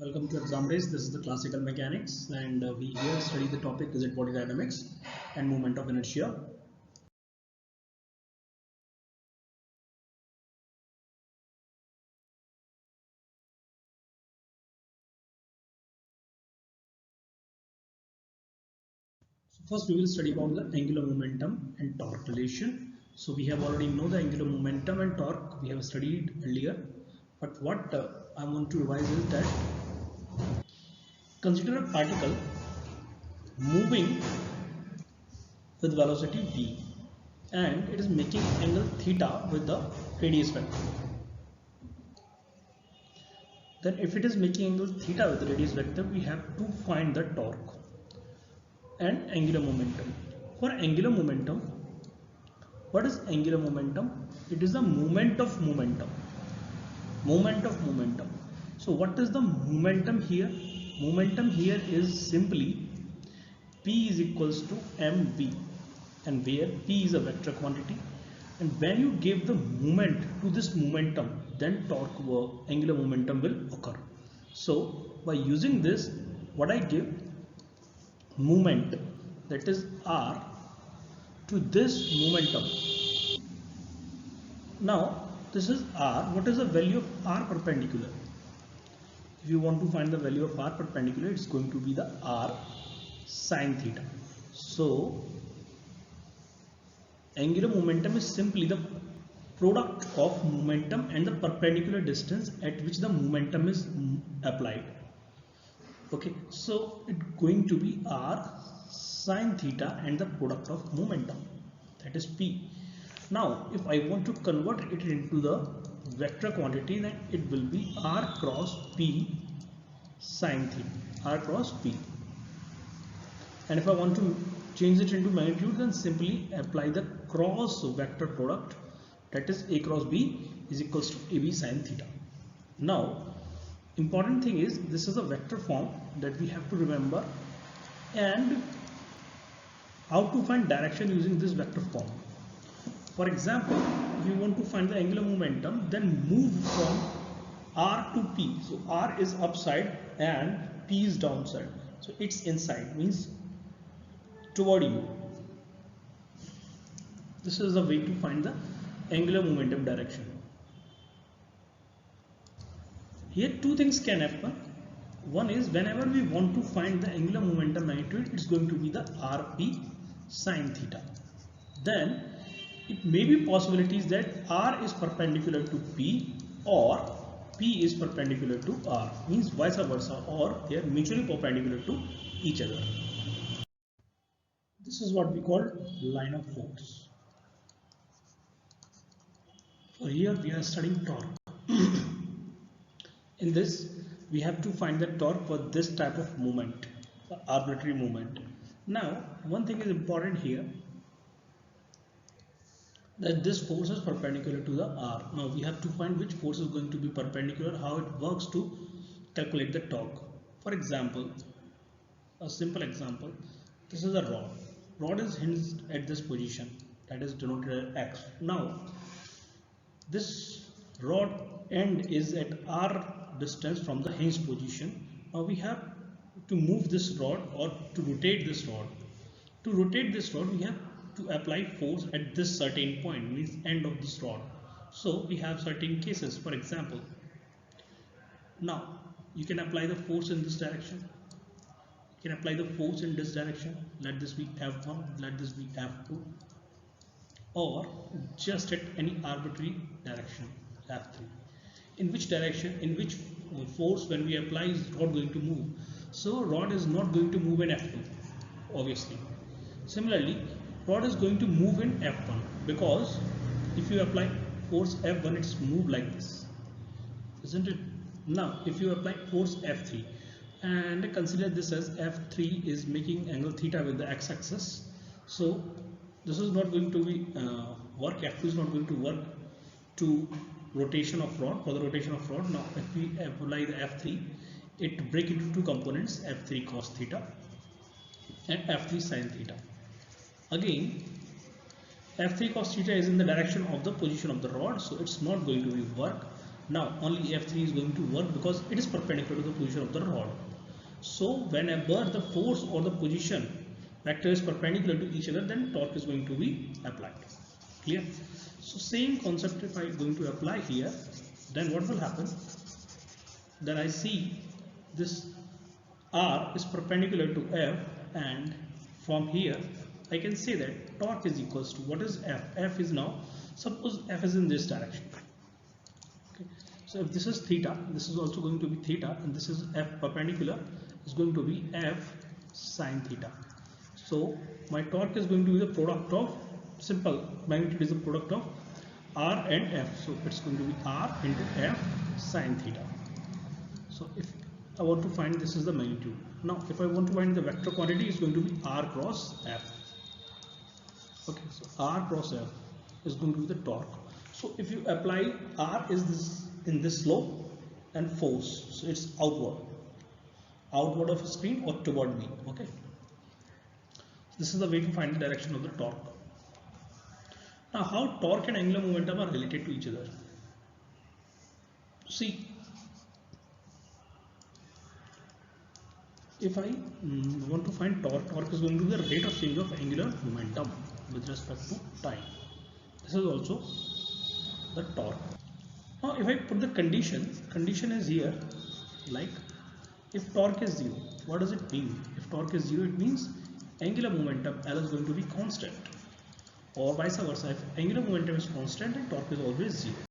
Welcome to Examrace. This is the classical mechanics, and we here study the topic is body dynamics and movement of inertia. So first we will study about the angular momentum and torque relation. So we have already know the angular momentum and torque we have studied earlier, but what I want to revise is that consider a particle moving with velocity v, and it is making angle theta with the radius vector. Then if it is making angle theta with the radius vector, we have to find the torque and angular momentum. For angular momentum, what is angular momentum? It is the moment of momentum. Moment of momentum. So what is the momentum here? Momentum here is simply P is equals to mv, and where P is a vector quantity, and when you give the moment to this momentum, then torque or angular momentum will occur. So by using this, what I give moment, that is R, to this momentum. Now this is R. What is the value of R perpendicular? If you want to find the value of R perpendicular, it's going to be the R sine theta. So angular momentum is simply the product of momentum and the perpendicular distance at which the momentum is applied. Okay, so it's going to be R sine theta and the product of momentum, that is P. Now if I want to convert it into the vector quantity, then it will be R cross P sine theta, R cross P. And if I want to change it into magnitude, then simply apply the cross vector product, that is A cross B is equals to AB sine theta. Now important thing is, this is a vector form that we have to remember, and how to find direction using this vector form. For example, if you want to find the angular momentum, then move from R to P. So R is upside and P is downside, so it's inside, means toward you. This is the way to find the angular momentum direction. Here two things can happen. One is, whenever we want to find the angular momentum magnitude, it's going to be the RP sine theta. Then it may be possibilities that R is perpendicular to P or P is perpendicular to R, means vice versa, or they are mutually perpendicular to each other. This is what we call line of force. So here we are studying torque. In this, we have to find the torque for this type of movement, the arbitrary movement. Now, one thing is important here, that this force is perpendicular to the R. Now we have to find which force is going to be perpendicular, how it works to calculate the torque. For example, a simple example, this is a rod. Rod is hinged at this position, that is denoted as X. Now this rod end is at R distance from the hinge position. Now we have to move this rod or to rotate this rod. To rotate this rod, we have to apply force at this certain point, means end of this rod. So we have certain cases. For example, now you can apply the force in this direction, you can apply the force in this direction, let this be F1, let this be F2, or just at any arbitrary direction, F3. In which direction, in which force when we apply is rod going to move? So rod is not going to move in F2, obviously. Similarly, rod is going to move in F1, because if you apply force F1, it's move like this, isn't it? Now if you apply force F3, and consider this as F3 is making angle theta with the x-axis, so this is not going to be work. F2 is not going to work to rotation of rod, for the rotation of rod. Now if we apply the F3, it break into two components, F3 cos theta and F3 sin theta. Again, F3 cos theta is in the direction of the position of the rod, so it's not going to be work. Now only F3 is going to work because it is perpendicular to the position of the rod. So whenever the force or the position vector is perpendicular to each other, then torque is going to be applied. Clear? So same concept if I am going to apply here, then what will happen? Then I see this R is perpendicular to F, and from here I can say that torque is equals to what is F? F is now, suppose F is in this direction. Okay. So if this is theta, this is also going to be theta, and this is F perpendicular is going to be F sine theta. So my torque is going to be the product of, simple magnitude is the product of R and F. So it's going to be R into F sine theta. So if I want to find, this is the magnitude. Now if I want to find the vector quantity, is going to be R cross F. Okay, so R cross F is going to be the torque. So if you apply, R is this in this slope and force, so it's outward of a screen or toward me. Okay, this is the way to find the direction of the torque. Now how torque and angular momentum are related to each other? See, if I want to find torque is going to be the rate of change of angular momentum with respect to time. This is also the torque. Now if I put the condition is here, like if torque is 0, what does it mean? If torque is 0, it means angular momentum L is going to be constant, or vice versa. If angular momentum is constant, then torque is always 0.